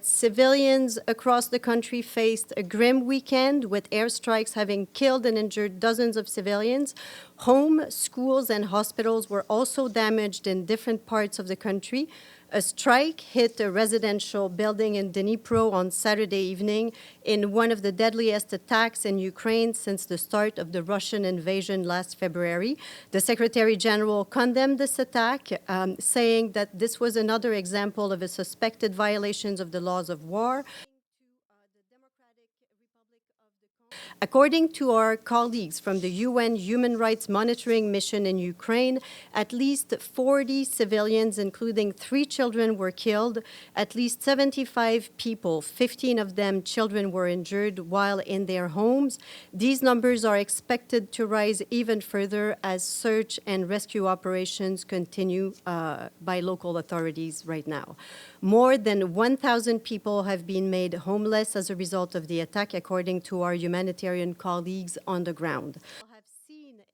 Civilians across the country faced a grim weekend, with airstrikes having killed and injured dozens of civilians. Homes, schools, and hospitals were also damaged in different parts of the country. A strike hit a residential building in Dnipro on Saturday evening in one of the deadliest attacks in Ukraine since the start of the Russian invasion last February. The Secretary General condemned this attack, saying that this was another example of a suspected violations of the laws of war. According to our colleagues from the UN Human Rights Monitoring Mission in Ukraine, at least 40 civilians, including 3 children, were killed. At least 75 people, 15 of them children, were injured while in their homes. These numbers are expected to rise even further as search and rescue operations continue by local authorities right now. More than 1,000 people have been made homeless as a result of the attack, according to our humanitarian colleagues on the ground.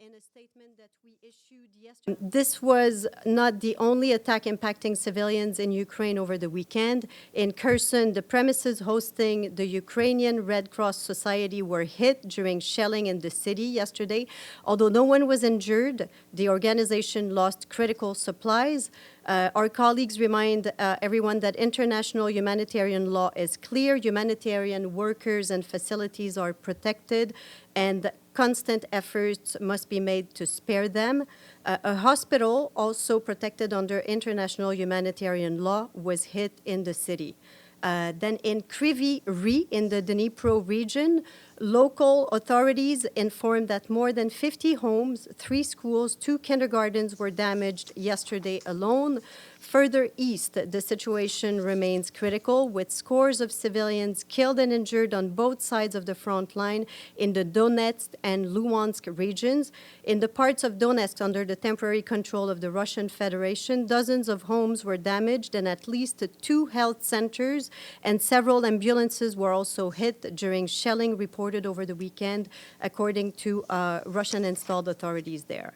In a statement that we issued yesterday, this was not the only attack impacting civilians in Ukraine over the weekend. In Kherson, the premises hosting the Ukrainian Red Cross Society were hit during shelling in the city yesterday. Although no one was injured, the organization lost critical supplies. Our colleagues remind everyone that international humanitarian law is clear. Humanitarian workers and facilities are protected, and constant efforts must be made to spare them. A hospital, also protected under international humanitarian law, was hit in the city. Then in Kryvyi Rih, in the Dnipro region, local authorities informed that more than 50 homes, 3 schools, 2 kindergartens were damaged yesterday alone. Further east, the situation remains critical, with scores of civilians killed and injured on both sides of the front line in the Donetsk and Luhansk regions. In the parts of Donetsk under the temporary control of the Russian Federation, dozens of homes were damaged, and at least 2 health centers and several ambulances were also hit during shelling reported over the weekend, according to Russian-installed authorities there.